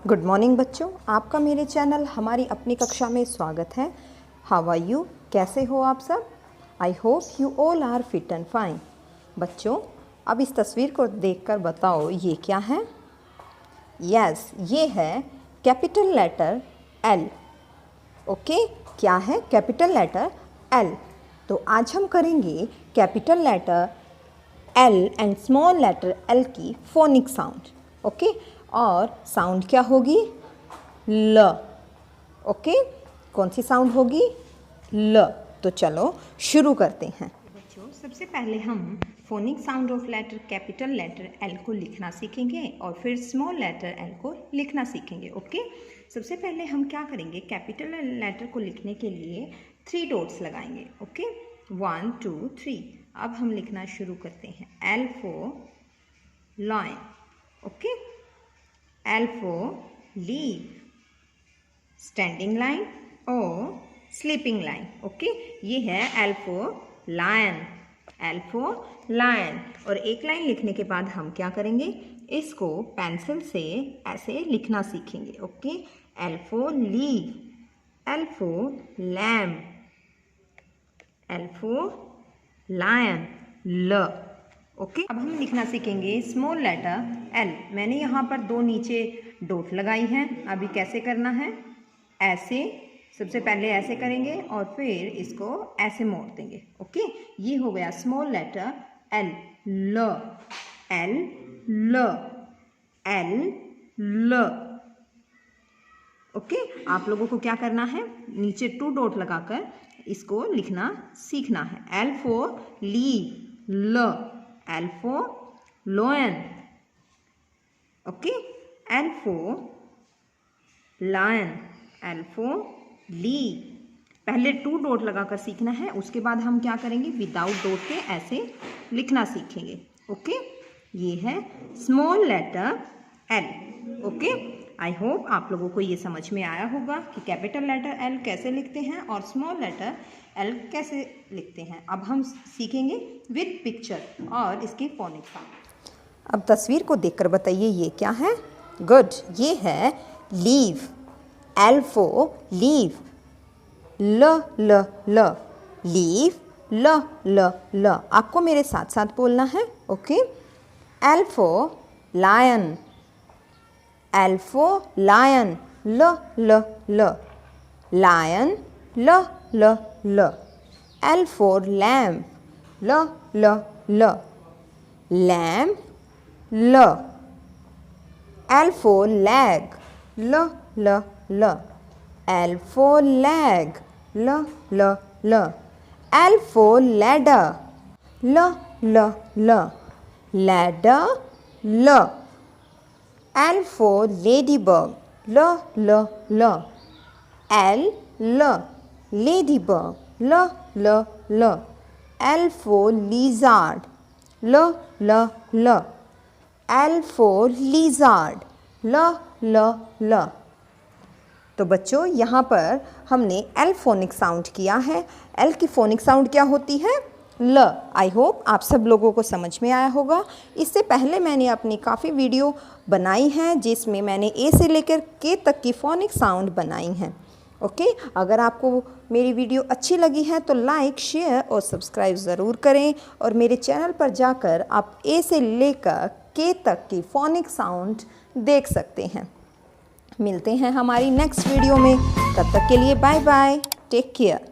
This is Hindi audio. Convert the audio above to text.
गुड मॉर्निंग बच्चों, आपका मेरे चैनल हमारी अपनी कक्षा में स्वागत है। How are you? कैसे हो आप सब? I hope you all are fit and fine. बच्चों, अब इस तस्वीर को देखकर बताओ ये क्या है? यस, ये है कैपिटल लेटर एल। ओके, क्या है? Capital letter L. तो आज हम करेंगे capital letter L and small letter L की फोनिक साउंड। ओके, और साउंड क्या होगी? ल। ओके, कौन सी साउंड होगी? ल। तो चलो शुरू करते हैं। बच्चों, सबसे पहले हम phonic sound of letter capital letter L को लिखना सीखेंगे और फिर स्मॉल लेटर एल को लिखना सीखेंगे। ओके, सबसे पहले हम क्या करेंगे? कैपिटल लेटर को लिखने के लिए 3 डॉट्स लगाएंगे। ओके, 1 2 3। अब हम लिखना शुरू करते हैं। L for lion. Okay, L for leaf, standing line और sleeping line. ओके, ये है L for lion, L for lion। और एक लाइन लिखने के बाद हम क्या करेंगे? इसको पेंसिल से ऐसे लिखना सीखेंगे। Okay, L for leaf, L for lamb, L for lion, ल। ओके, अब हम लिखना सीखेंगे स्मॉल लेटर एल। मैंने यहाँ पर 2 नीचे डॉट लगाई हैं। अभी कैसे करना है? ऐसे, सबसे पहले ऐसे करेंगे और फिर इसको ऐसे मोड़ देंगे। ओके, ये हो गया स्मॉल लेटर एल। ल, एल ल, एल ल। ओके, आप लोगों को क्या करना है? नीचे 2 डॉट लगाकर इसको लिखना सीखना है। एल फॉर लीव, ल। L for lion. Okay, L for lion, L for leaf। पहले 2 डॉट लगाकर सीखना है, उसके बाद हम क्या करेंगे? विदाउट डॉट के ऐसे लिखना सीखेंगे। ओके, ये है small letter L। Okay, I hope आप लोगों को ये समझ में आया होगा कि कैपिटल लेटर L कैसे लिखते हैं और स्मॉल लेटर L कैसे लिखते हैं। अब हम सीखेंगे विद पिक्चर और इसकी फोनिक साउंड। अब तस्वीर को देखकर बताइए ये क्या है? गुड, ये है लीव। L फॉर लीव, ल ल ल, लीव, ल ल ल। आपको मेरे साथ साथ बोलना है। Okay, L for lion, L for lion, ल ल ल, lion, ल ल ल। L for lamb, ल ल ल, lamb, ल। L for leg, ल ल ल, L for leg, ल ल ल। L for ladder, ल ल ल, ladder, ल। L for ladybug, ल ल ल, L ल, ladybug, ल ल ल। L for lizard, ल ल ल, L for lizard, ल ल ल। तो बच्चों, यहाँ पर हमने L फोनिक साउंड किया है। L की फोनिक साउंड क्या होती है? ल। आई होप आप सब लोगों को समझ में आया होगा। इससे पहले मैंने अपनी काफ़ी वीडियो बनाई हैं जिसमें मैंने ए से लेकर के तक की फोनिक साउंड बनाई हैं। ओके, अगर आपको मेरी वीडियो अच्छी लगी है तो लाइक, शेयर और सब्सक्राइब ज़रूर करें और मेरे चैनल पर जाकर आप ए से लेकर के तक की फोनिक साउंड देख सकते हैं। मिलते हैं हमारी नेक्स्ट वीडियो में, तब तक के लिए बाय बाय, टेक केयर।